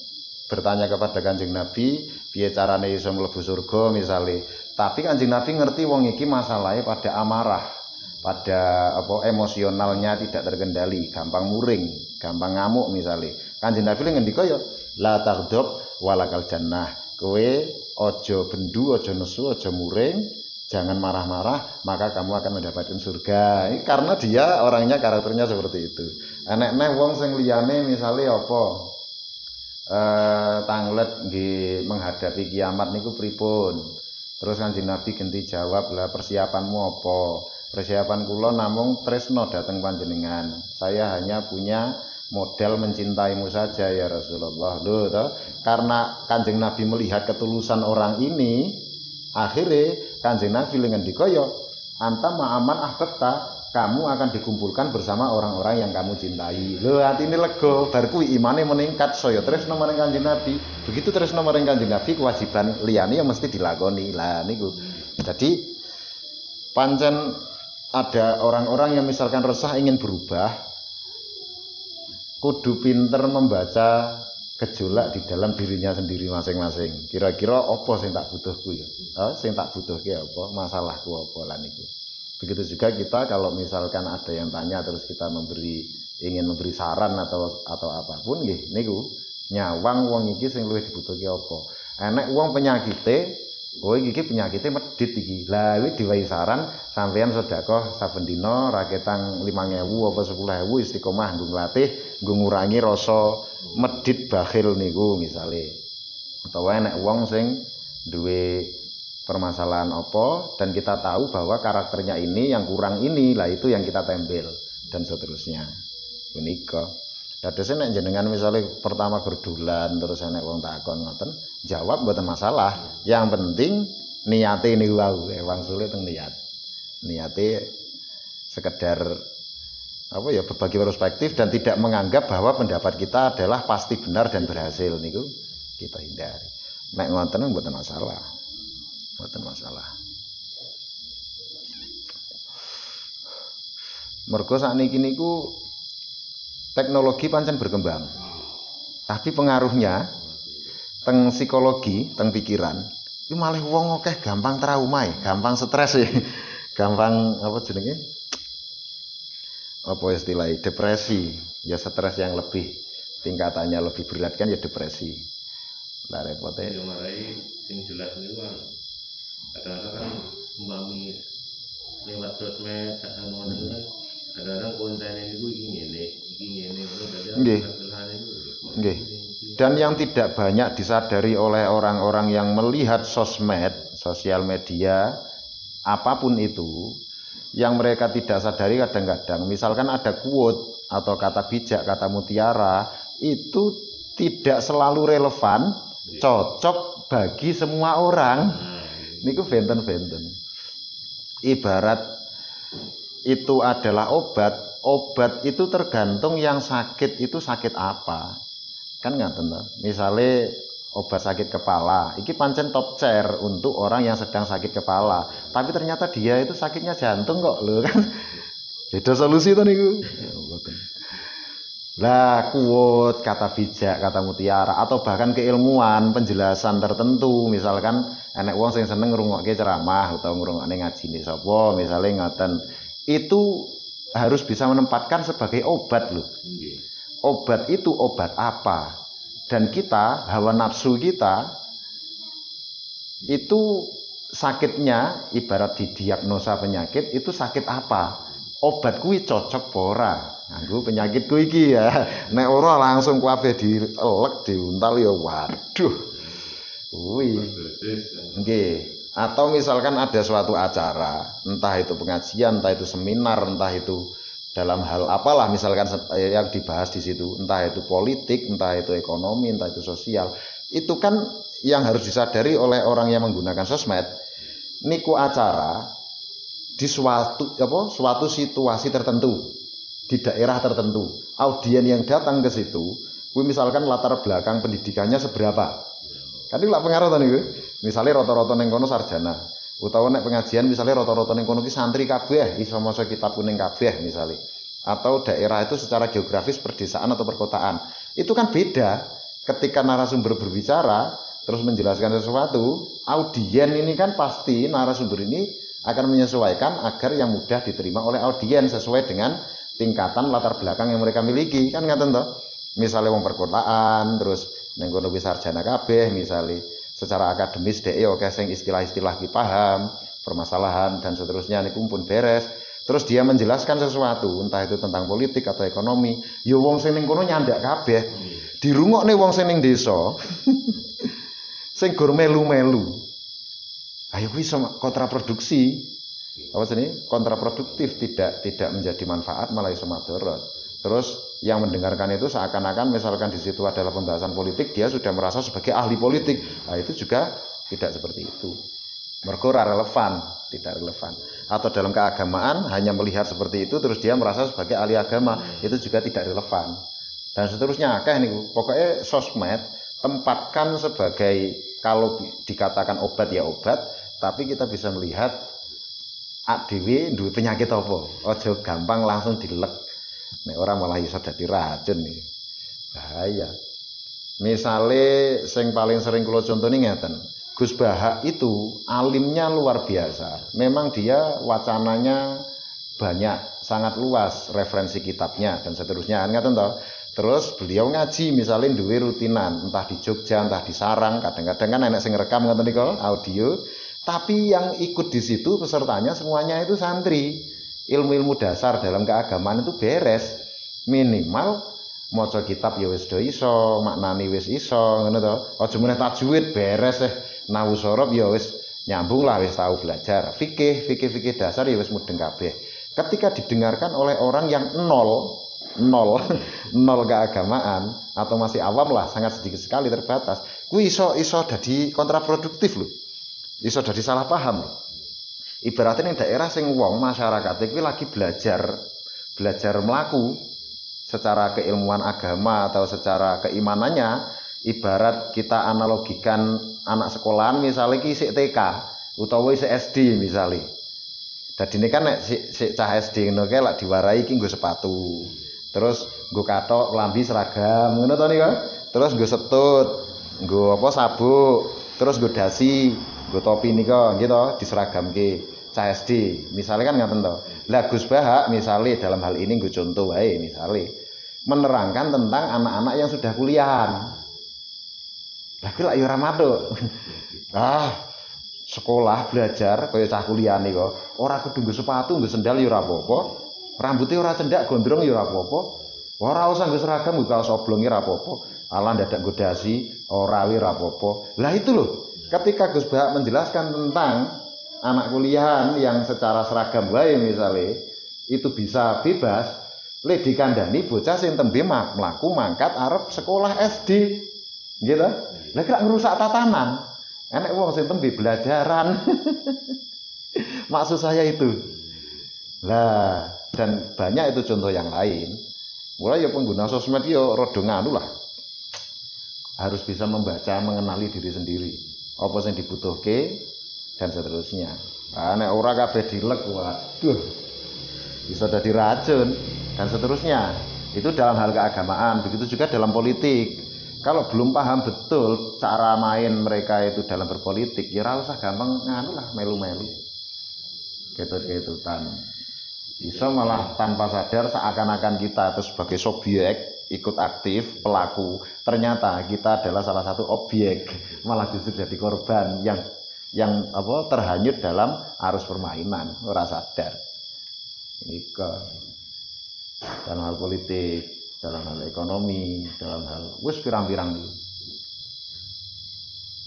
Speaker 1: bertanya kepada Kanjeng Nabi, piye carane iso mlebu surga misale. Tapi Kanjeng Nabi ngerti wong iki masalahnya pada amarah, pada apa emosionalnya tidak terkendali, gampang muring, gampang ngamuk misale. Kanjeng Nabi ngendika ya la taghdab walakal jannah. Kowe aja bendu, aja nesu, aja muring, jangan marah-marah, maka kamu akan mendapatkan surga. Ini karena dia orangnya karakternya seperti itu. Enek-enek wong sing liyane misale apa? Tanglet nggih menghadapi kiamat niku pripun? Terus Kanjeng Nabi ganti jawab, "Lah persiapanmu apa?" Persiapan kula namung tresno dateng panjenengan. Saya hanya punya modal mencintaimu saja ya Rasulullah. Lho toh, karena Kanjeng Nabi melihat ketulusan orang ini, akhirnya Kanjeng Nabi ngendika ya, "Anta ma'aman ahbabta." Kamu akan dikumpulkan bersama orang-orang yang kamu cintai. Lho, atine lega, bar kuwi imane meningkat saya tresno marang Kanjeng Nabi. Begitu tresno marang Kanjeng Nabi, kewajiban liyane ya mesti dilakoni. Lah niku. Jadi pancen ada orang-orang yang misalkan resah ingin berubah, kudu pinter membaca gejolak di dalam dirinya sendiri masing-masing. Kira-kira apa sing tak butuhku ya? Sing tak butuhke apa? Masalahku apa lan niku. Begitu juga kita kalau misalkan ada yang tanya terus kita ingin memberi saran atau apapun nggih niku nyawang wong iki sing luwih dibutuhke apa. Enek wong penyakite, oh iki penyakite medhit iki. Lah iki diwahi saran sampeyan sedekah saben dina raketang 5.000 apa 10.000 istiqomah nggo nglatih, nggo ngurangi rasa medhit bakhil niku misale. Utawa enek wong sing duwe permasalahan apa, dan kita tahu bahwa karakternya ini yang kurang ini, lah itu yang kita tempel dan seterusnya. Punika. Dadose nek jenengan misalnya pertama gerdulan terus enek wong takon ngoten, jawab mboten masalah. Yang penting niate niku wae, wangsule teng niat. Niate sekedar apa ya, berbagi perspektif dan tidak menganggap bahwa pendapat kita adalah pasti benar dan berhasil niku kita hindari. Nek ngoten mboten masalah. Mboten masalah. Mergo sakniki niku teknologi pancen berkembang. Tapi pengaruhnya teng psikologi, teng pikiran, itu malah wong akeh gampang trauma, gampang stres ya. Gampang apa jenenge? Apa istilahnya, depresi, ya stres yang lebih tingkatannya lebih berat kan ya depresi. Lah repotnya
Speaker 2: yang marai sing jelas niku kan kadang-kadang kan umpami lewat sosmed anu kan kadang-kadang kontennya niku iki ngene ngono dadi pilihan niku.
Speaker 1: Nggih. Dan yang tidak banyak disadari oleh orang-orang yang melihat sosmed, sosial media apapun itu, yang mereka tidak sadari kadang-kadang, misalkan ada quote atau kata bijak, kata mutiara, itu tidak selalu relevan, cocok bagi semua orang. Niku benten-benten. Ibarat itu adalah obat, obat itu tergantung yang sakit itu sakit apa. Kan ngaten to. Misale obat sakit kepala, iki pancen top chair untuk orang yang sedang sakit kepala. Tapi ternyata dia itu sakitnya jantung kok, lho kan. Beda solusi to niku. Lah quote, kata bijak, kata mutiara atau bahkan keilmuan, penjelasan tertentu, misalkan enek wong sing seneng ngrungokke ceramah utawa ngrungokne ngajine sapa, misale ngoten. Itu harus bisa menempatkan sebagai obat lho. Obat itu obat apa? Dan kita, hawa nafsu kita, itu sakitnya, ibarat didiagnosa penyakit, itu sakit apa? Obat kuwi cocok ora? Nganggo penyakit kuwi iki ya. Nek ora langsung kabeh dielek, diuntal ya waduh. Kuwi. Nggih. Atau misalkan ada suatu acara, entah itu pengajian, entah itu seminar, entah itu dalam hal apalah misalkan yang dibahas di situ, entah itu politik, entah itu ekonomi, entah itu sosial, itu kan yang harus disadari oleh orang yang menggunakan sosmed, niku acara di suatu situasi tertentu, di daerah tertentu, audien yang datang ke situ, misalkan latar belakang pendidikannya seberapa, kan itu lah pengaruh tadi, misalnya rata-rata neng kono sarjana. Utawa nek pengajian misalnya rata-rata ning kono ki santri kabeh iso maca kitab kuning kabeh misalnya. Atau daerah itu secara geografis perdesaan atau perkotaan. Itu kan beda ketika narasumber berbicara terus menjelaskan sesuatu, audien ini kan pasti narasumber ini akan menyesuaikan agar yang mudah diterima oleh audien sesuai dengan tingkatan latar belakang yang mereka miliki. Kan ngaten to. Misalnya wong perkotaan terus ning kono wis sarjana kabeh misalnya. Secara akademis dhek oke sing istilah-istilah ki paham, permasalahan dan seterusnya niku pun beres. Terus dia menjelaskan sesuatu, entah itu tentang politik atau ekonomi, ya wong sing ning kono nyandak kabeh. Dirungokne wong sing ning desa. Sing gur melu-melu. Ayo kuwi kontraproduksi. Apa jenenge? Kontraproduktif, tidak menjadi manfaat malah iso madharat. Terus yang mendengarkan itu seakan-akan misalkan di situ adalah pembahasan politik, dia sudah merasa sebagai ahli politik. Nah, itu juga tidak seperti itu. Mergo ora relevan, tidak relevan. Atau dalam keagamaan hanya melihat seperti itu terus dia merasa sebagai ahli agama, itu juga tidak relevan. Dan seterusnya akeh niku. Pokoknya sosmed tempatkan sebagai kalau dikatakan obat ya obat, tapi kita bisa melihat dhewe duwe penyakit apa. Aja gampang langsung dilek. Nek orang malah iso dadi racun nih. Bahaya. Misale sing paling sering kula contoni ngeten. Gus Bahak itu alimnya luar biasa. Memang dia wacananya banyak, sangat luas referensi kitabnya dan seterusnya. Ngeten to. Terus beliau ngaji misalnya duwe rutinan, entah di Jogja, entah di Sarang, kadang-kadang kan enek sing rekam ngoten niku audio. Tapi yang ikut di situ pesertanya semuanya itu santri. Ilmu-ilmu dasar dalam keagamaan itu beres. Minimal maca kitab ya wis do iso, maknani wis iso, ngono to. Aja meneh tajwid beres nahwu sorob ya wis Nyambung lah wis tahu belajar. Fikih dasar ya wis mudeng kabeh. Ketika didengarkan oleh orang yang nol keagamaan atau masih awam lah, sangat sedikit sekali, terbatas, kuwi iso dadi kontraproduktif lho. Iso dadi salah paham lho. Ibaratnya ning daerah sing wong masyarakat kuwi lagi belajar melaku secara keilmuan agama atau secara keimanannya, ibarat kita analogikan anak sekolahan misalnya ki sik TK utawa sik SD misalnya. Dadi ini kan nek sik cah SD ngono kae lak diwarai ki nggo sepatu. Terus nggo kathok klambi seragam ngono to niku. Terus nggo setut, nggo apa sabuk, terus nggo dasi, nggo topi nika nggih to diseragamke cah SD. Misalnya kan ngaten to. Lah Gus Bahak misalnya dalam hal ini nggo contoh wae misalnya menerangkan tentang anak-anak yang sudah kuliahan. Lah kuwi lak ya ora matuk. Sekolah belajar kaya cah kuliah nika ora kudu nggo sepatu, nggo sendal ya ora apa-apa. Rambutnya ora cendak gondrong ya ora apa-apa. Ora usah nggo seragam, nggo kaos oblong ya ora apa-apa. Ala ndadak nggo dasi ora apa-apa. Lah itu loh, ketika Gus Bahak menjelaskan tentang anak kuliahan yang secara seragam wae misalnya itu bisa bebas, le dikandani bocah sing tembe mlaku mangkat arep sekolah SD. Gitu. Lah gak ngerusak tatanan. Enek wong sing tembe belajaran. Maksud saya itu. Lah, dan banyak itu contoh yang lain. Mulai ya pengguna sosmed yo rada nganu lah. Harus bisa membaca, mengenali diri sendiri. Apa sing dibutuhke dan seterusnya. Nah, nek ora kabeh dilek, waduh. Bisa dadi racun dan seterusnya. Itu dalam hal keagamaan, begitu juga dalam politik. Kalau belum paham betul cara main mereka itu dalam berpolitik, ya ora usah gampang nganu lah melu-melu. Ketut-ketutan. Bisa malah tanpa sadar seakan-akan kita itu sebagai subjek ikut aktif, pelaku. Ternyata kita adalah salah satu objek, malah justru jadi korban yang terhanyut dalam arus permainan, ora sadar. Ini dalam hal politik, dalam hal ekonomi, dalam hal wis pirang-pirang iki.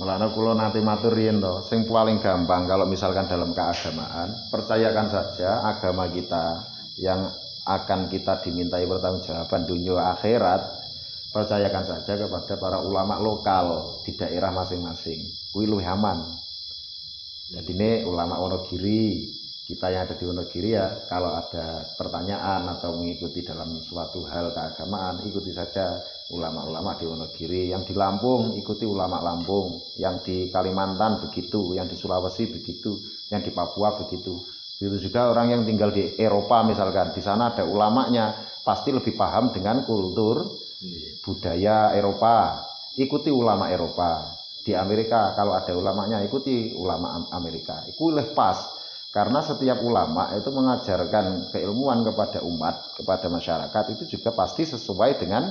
Speaker 1: Mulane kula nate matur riyen to, sing paling gampang kalau misalkan dalam keagamaan, percayakan saja agama kita yang akan kita dimintai pertanggungjawaban dunia akhirat, percayakan saja kepada para ulama lokal di daerah masing-masing. Kuwi luwih aman. Jadi ini ulama Wonogiri, kita yang ada di Wonogiri ya, kalau ada pertanyaan atau mengikuti dalam suatu hal keagamaan, ikuti saja ulama-ulama di Wonogiri. Yang di Lampung, ikuti ulama Lampung. Yang di Kalimantan begitu, yang di Sulawesi begitu, yang di Papua begitu. Begitu juga orang yang tinggal di Eropa misalkan, di sana ada ulamanya, pasti lebih paham dengan kultur, budaya Eropa. Ikuti ulama Eropa. Di Amerika kalau ada ulamanya, ikuti ulama Amerika. Itu lebih pas. Karena setiap ulama itu mengajarkan keilmuan kepada umat, kepada masyarakat, itu juga pasti sesuai dengan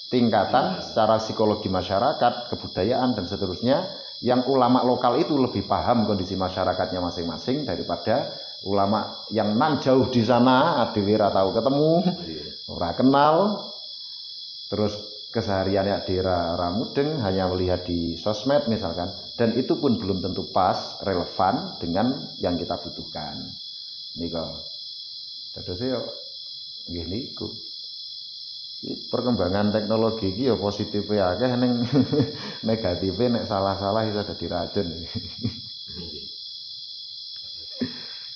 Speaker 1: tingkatan secara psikologi masyarakat, kebudayaan dan seterusnya. Yang ulama lokal itu lebih paham kondisi masyarakatnya masing-masing daripada ulama yang nan jauh di sana, adewe ora tahu ketemu, ora kenal, terus kesehariannya di ramudeng, hanya melihat di sosmed misalkan, dan itu pun belum tentu pas, relevan dengan yang kita butuhkan. Nika. Terus ya nggih niku. Perkembangan teknologi iki ya positif ya akeh ning negatife nek salah-salah iso dadi racun.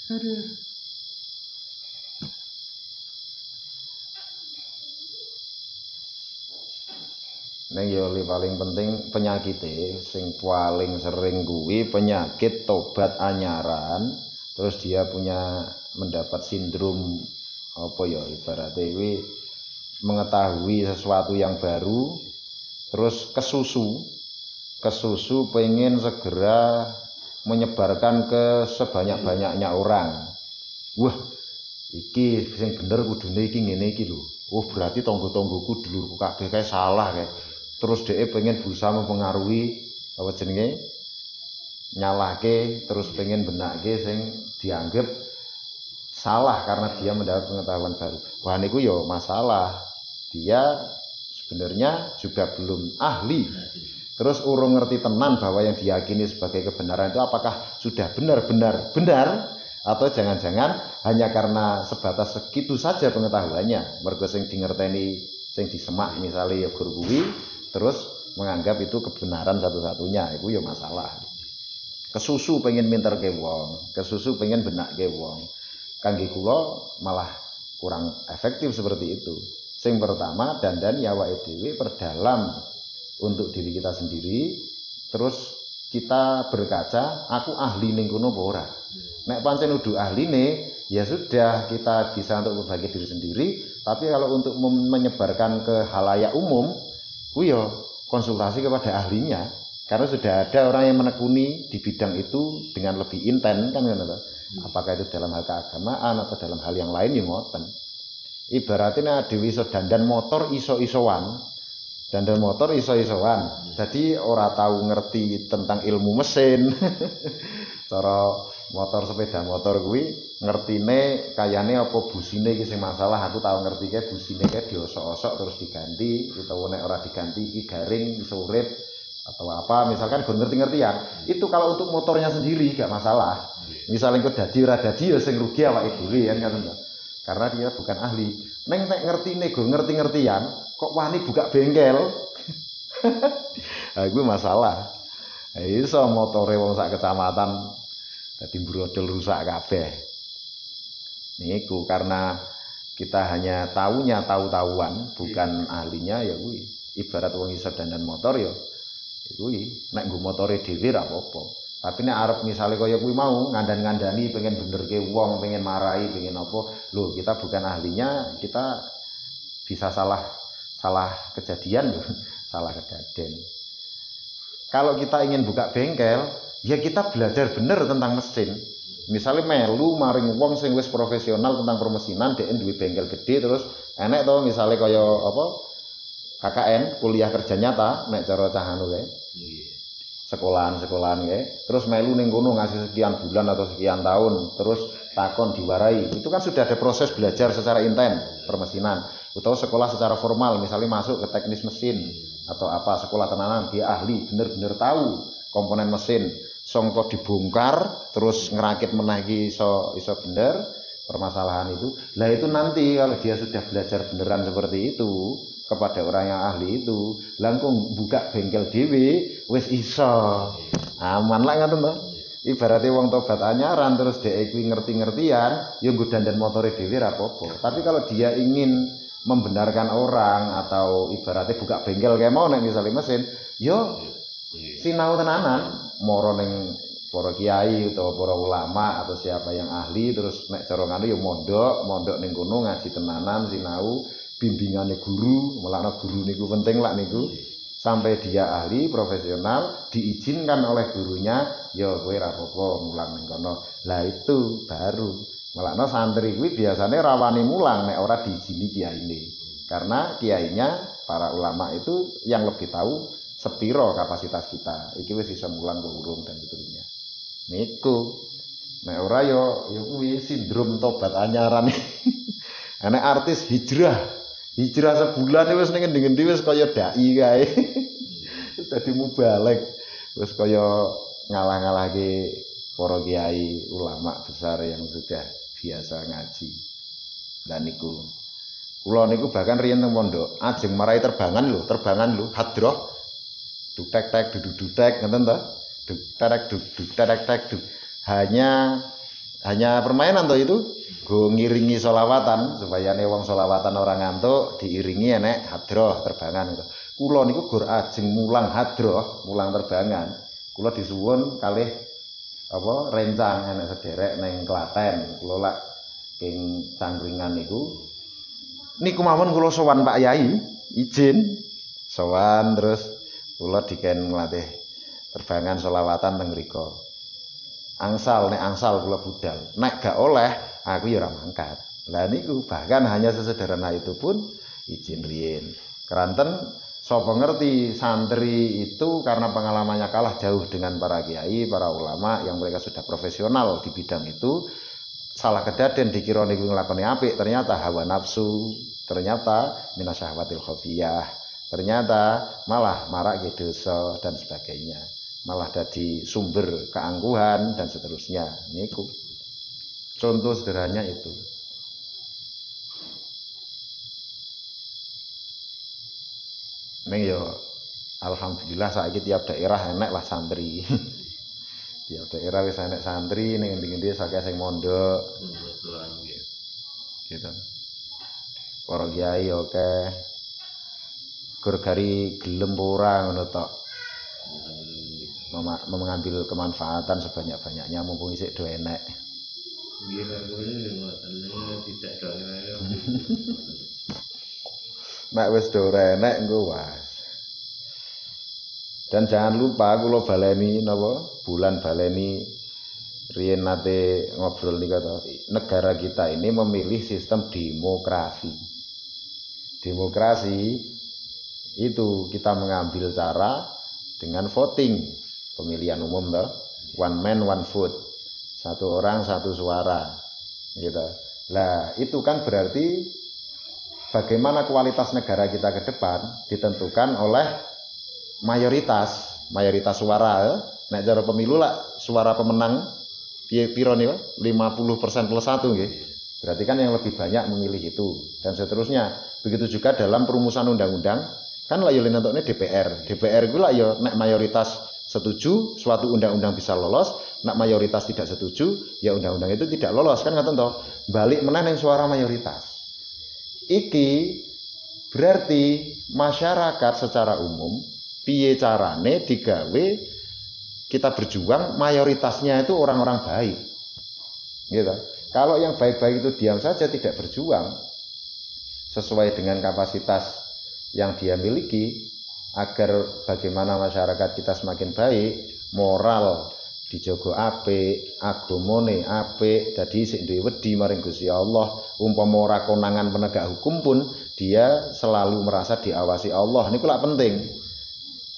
Speaker 1: Aduh. Neng yo paling penting penyakitnya sing paling sering kuwi penyakit tobat anyaran, terus dia punya mendapat sindrom apa ya ibaratnya kuwi mengetahui sesuatu yang baru, terus kesusu pengen segera menyebarkan ke sebanyak-banyaknya orang. Wah, iki sing bener kudune iki ngene iki lho. Oh berarti tonggo-tonggoku dulurku kabeh kae salah kae. Terus dia pengen berusaha mempengaruhi apa jenenge nyalahke, terus pengen benake sing dianggap salah karena dia mendapat pengetahuan baru. Wah niku yo masalah. Dia sebenarnya juga belum ahli terus urung ngerti tenan bahwa yang diyakini sebagai kebenaran itu apakah sudah benar-benar benar atau jangan-jangan hanya karena sebatas segitu saja pengetahuannya, mergo sing dingerteni sing disemak misalnya ya gur kuwi terus menganggap itu kebenaran satu-satunya, itu ya masalah. Kesusu pengen minter ke wong, kesusu pengen benak ke wong. Kangge kula malah kurang efektif seperti itu. Sing pertama dandan awake dhewe perdalam untuk diri kita sendiri, terus kita berkaca, aku ahli ning kono apa ora. Nek pancen udu ahline, ya sudah kita bisa untuk berbagi diri sendiri, tapi kalau untuk menyebarkan ke halayak umum, ku ya konsultasi kepada ahlinya. Karena sudah ada orang yang menekuni di bidang itu dengan lebih intens kan ngono to. Apakah itu dalam hal keagamaan atau dalam hal yang lain ya ngoten. Ibaratnya dhewe iso dandan motor iso-isoan. Dandan motor iso-isoan. Jadi ora tahu ngerti tentang ilmu mesin. Cara motor sepeda motor kuwi ngertine kayane apa busine iki sing masalah, aku tahu ngertike busine kae diosok-osok terus diganti utawa nek ora diganti iki garing iso urip atau apa misalkan gue ngerti-ngertian. Itu kalau untuk motornya sendiri gak masalah. Misalnya kok dadi ora dadi ya sing rugi awake dhewe kan karena dia bukan ahli. Neng nek ngertine gue ngerti-ngertian kok wani buka bengkel. Nah, gue masalah. Iso motore wong sak kecamatan dadi brodol rusak kabeh. Niku karena kita hanya taunya tahu-tahuan, bukan ahlinya ya kuwi. Ibarat wong iso dandan motor ya kuwi nek nggo motore dhewe ra apa-apa. Tapi nek arep misale kaya kuwi mau ngandan-ngandani pengen benerke wong, pengen marahi, pengen apa, lho kita bukan ahlinya, kita bisa salah kejadian lho, salah kedaden. Kalau kita ingin buka bengkel, ya kita belajar bener tentang mesin. Misalnya melu maring wong sing wis profesional tentang permesinan, dhek duwe bengkel gede terus enek to misale kaya apa KKN, kuliah kerja nyata, nek cara cah anu kae. Sekolahan kae. Terus melu ning kono ngasih sekian bulan atau sekian tahun, terus takon diwarai. Itu kan sudah ada proses belajar secara intens permesinan. Atau sekolah secara formal, misalnya masuk ke teknis mesin atau apa, sekolah tenanan, dia ahli, bener-bener tahu komponen mesin. Songko dibongkar, terus ngerakit meneh iki iso bener permasalahan itu. Lah itu nanti kalau dia sudah belajar beneran seperti itu kepada orang yang ahli itu, langkung buka bengkel dhewe wis iso. Aman lah ngoten to. Ibaratnya wong tobat anyaran terus dhek kuwi ngerti-ngertian, ya nggo dandan motore dhewe ra apa-apa. Tapi kalau dia ingin membenarkan orang atau ibaratnya buka bengkel kayak mau nek misalnya mesin, yo sinau tenanan, moro ning para kiai atau para ulama atau siapa yang ahli terus nek cara ngono ya mondok ning kono ngaji tenanan sinau bimbingane guru, mulane guru niku penting lah niku. Sampai dia ahli profesional diizinkan oleh gurunya, ya kowe ra apa-apa mulang ning kono. Lah itu baru. Mulane santri kuwi biasane rawani mulang nek ora diizini kiyaine. Karena kiainya para ulama itu yang lebih tahu sepiro kapasitas kita. Iki wis iso mulang kok urung dan seterusnya. Niku. Nek ora yo kuwi sindrom tobat anyaran. Ana artis hijrah sebulan wis ning ngendi-endi wis kaya dai kae. Wis dadi mubalek. Wis kaya ngalah-ngalahke para kiai ulama besar yang sudah biasa ngaji. Dan niku kula niku bahkan riyen teng pondok ajeng marai terbangan lho, hadroh. Duk-tek-tek duduk-duduk ngoten to. Duk-tek-tek. Hanya permainan to itu. Go ngiringi solawatan supaya nek wong solawatan orang ngantuk diiringi enek hadroh terbangan itu. Kula niku gur ajeng mulang hadroh, mulang terbangan. Kula disuwun kalih apa rencang enek sederek ning Klaten. Kula lak ing Cangkringan niku mawon kula sowan Pak Yai, izin sowan terus kula diken nglatih terbangan solawatan teng mriku. Angsal kula budal. Nek gak oleh aku ya ora mangkat. Lah niku bahkan hanya sesederhana itu pun izin riyen. Keranten sapa ngerti santri itu karena pengalamannya kalah jauh dengan para kiai, para ulama yang mereka sudah profesional di bidang itu, salah kedaden dikira niku nglakoni apik, ternyata hawa nafsu, ternyata minasyahwatil khafiyah. Ternyata malah marak dosa dan sebagainya. Malah jadi sumber keangkuhan dan seterusnya. Niku. Contoh sederhananya itu. Neng yo alhamdulillah saiki tiap daerah enek lah santri. Tiap daerah wis enek santri ning endi-endi sakeh sing mondok. Gitu. Para kiai oke. Gur gari gelem ora ngono tok. Mengambil kemanfaatan sebanyak-banyaknya mumpung isih do enek.
Speaker 2: Nggih ngoten tidak dongeng.
Speaker 1: Nek wis do ora enek engko was. Dan jangan lupa kula baleni napa bulan baleni riyen nate ngobrol nika to. Negara kita ini memilih sistem demokrasi. Demokrasi itu kita mengambil cara dengan voting, pemilihan umum toh, one man one vote. Satu orang satu suara. Gitu. Lah, itu kan berarti bagaimana kualitas negara kita ke depan ditentukan oleh mayoritas suara. Nek cara pemilu lah suara pemenang piro niku 50% plus 1 nggih. Berarti kan yang lebih banyak memilih itu dan seterusnya. Begitu juga dalam perumusan undang-undang kan lah yo nentukne DPR. DPR iku lah yo nek mayoritas setuju suatu undang-undang bisa lolos, nek mayoritas tidak setuju ya undang-undang itu tidak lolos kan ngoten to. Balik meneh ning suara mayoritas. Iki berarti masyarakat secara umum piye carane digawe kita berjuang mayoritasnya itu orang-orang baik. Gitu. Kalau yang baik-baik itu diam saja tidak berjuang sesuai dengan kapasitas yang dia miliki agar bagaimana masyarakat kita semakin baik, moral dijogo apik, agamane apik, dadi sik duwe wedi maring Gusti Allah, umpama ora konangan penegak hukum pun dia selalu merasa diawasi Allah. Niku lak penting.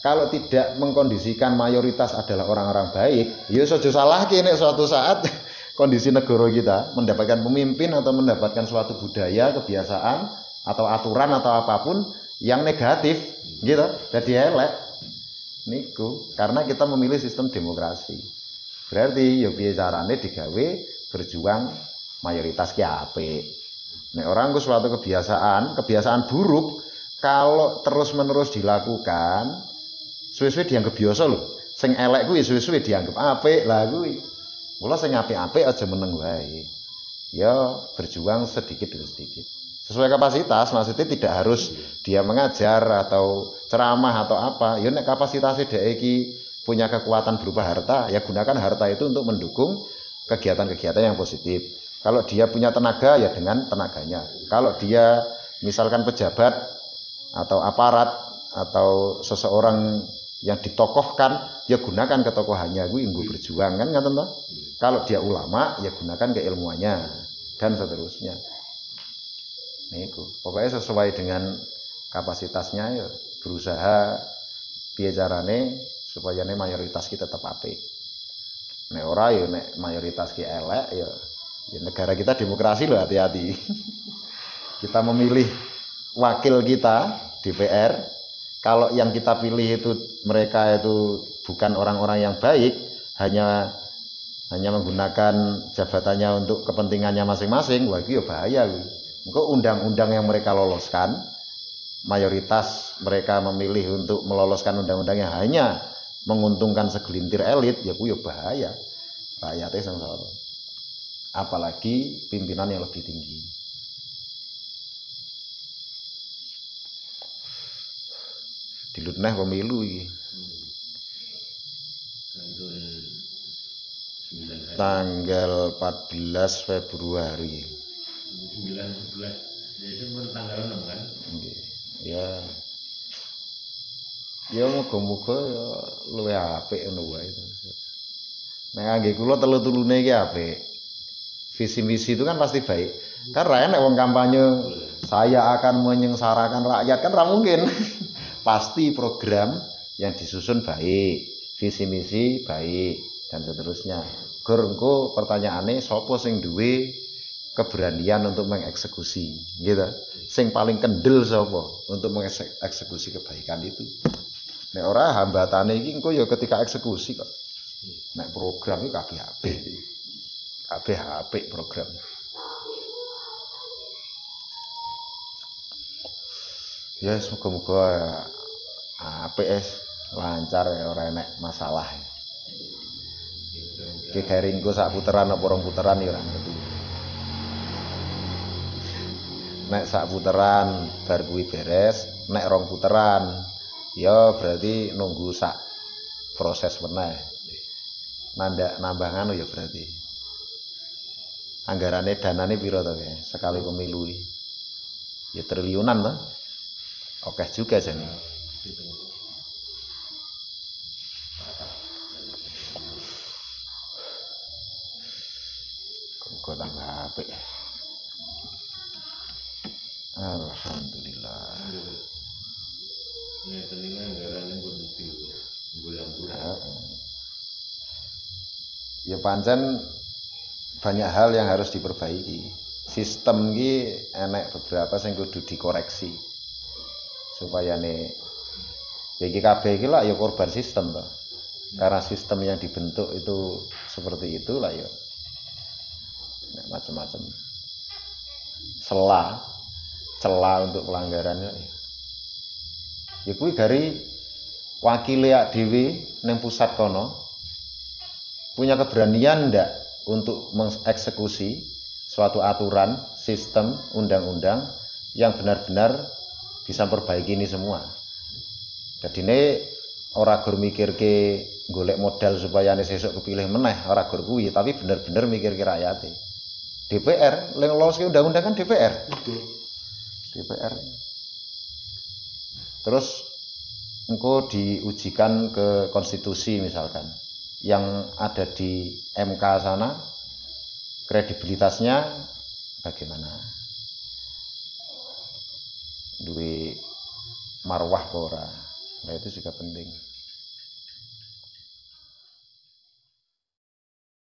Speaker 1: Kalau tidak mengkondisikan mayoritas adalah orang-orang baik, ya saja salahke nek suatu saat kondisi negara kita mendapatkan pemimpin atau mendapatkan suatu budaya, kebiasaan atau aturan atau apapun yang negatif gitu, jadi elek niku karena kita memilih sistem demokrasi. Berarti ya piye carane digawe berjuang mayoritas ki apik. Nek orang ku suatu kebiasaan buruk kalau terus-menerus dilakukan suwe-suwe dianggap biasa lho. Sing elek kuwi suwe-suwe dianggap apik. Lah kuwi mula sing apik-apik aja meneng wae. Ya berjuang sedikit demi sedikit. Sesuai kapasitas, maksudnya tidak harus dia mengajar atau ceramah atau apa. Ya nek kapasitasnya dhek iki punya kekuatan berupa harta, ya gunakan harta itu untuk mendukung kegiatan-kegiatan yang positif. Kalau dia punya tenaga, ya dengan tenaganya. Kalau dia misalkan pejabat atau aparat atau seseorang yang ditokohkan, ya gunakan ketokohannya gue inggu berjuang kan ngoten toh. Kalau dia ulama, ya gunakan keilmuannya dan seterusnya. Niku, pokoknya sesuai dengan kapasitasnya ya berusaha piye carane supaya mayoritas kita tetap apik. Nek ora ya nek mayoritas ki elek ya negara kita demokrasi loh, hati-hati. Kita memilih wakil kita DPR, kalau yang kita pilih itu mereka itu bukan orang-orang yang baik, hanya menggunakan jabatannya untuk kepentingannya masing-masing, wah itu ya bahaya. Engko undang-undang yang mereka loloskan, mayoritas mereka memilih untuk meloloskan undang-undang yang hanya menguntungkan segelintir elit, ya ku ya bahaya. Rakyatnya sengsara. Apalagi pimpinan yang lebih tinggi. Dilutneh pemilu iki. Tanggal 14 Februari.
Speaker 2: 19 itu tanggal 6 kan?
Speaker 1: Ya. Ya muga-muga ya luwih apik ngono wae. Nek nggih kula telu-telune iki apik. Visi misi itu kan pasti baik. Kan ra enek wong kampanye saya akan menyengsarakan rakyat kan ra mungkin. Pasti program yang disusun baik, visi misi baik dan seterusnya. Gur engko pertanyaane sapa sing duwe keberanian untuk mengeksekusi, gitu. Sing paling kendel sapa untuk mengeksekusi kebaikan itu. Nek ora hambatane iki engko ya ketika eksekusi kok. Nek program iki kabeh apik. Kabeh apik program. Ya semoga-moga apik lancar ya ora enek masalah. Ki garingku sak puteran apa rong puteran ya ora ngerti. Nek sak puteran bar kuwi beres, nek rong puteran ya berarti nunggu sak proses meneh. Nambah anu ya berarti. Anggarane danane piro to sekali pemilu iki? Ya triliunan to. Oke juga jane. Kok tambah apik. Alhamdulillah.
Speaker 2: Nek teningan anggarane pun bulan-bulan.
Speaker 1: Ya pancen banyak hal yang harus diperbaiki. Sistem iki enek beberapa sing kudu dikoreksi. Supaya nih ya iki kabeh iki lah ya korban sistem toh. Karena sistem yang dibentuk itu seperti itulah ya. Macam-macam. Celah untuk pelanggarannya. Ya kuwi gari wakile dhewe ning pusat kono punya keberanian ndak untuk mengeksekusi suatu aturan, sistem, undang-undang yang benar-benar bisa memperbaiki ini semua. Jadi ini ora gur mikirke golek modal supaya nek sesuk kepilih meneh, ora gur kuwi, tapi bener-bener mikirke rakyate. DPR, leng lolos undang-undang kan DPR. DPR. Terus engko diujikan ke konstitusi misalkan. Yang ada di MK sana kredibilitasnya bagaimana? Duwe marwah ora. Nah itu juga penting.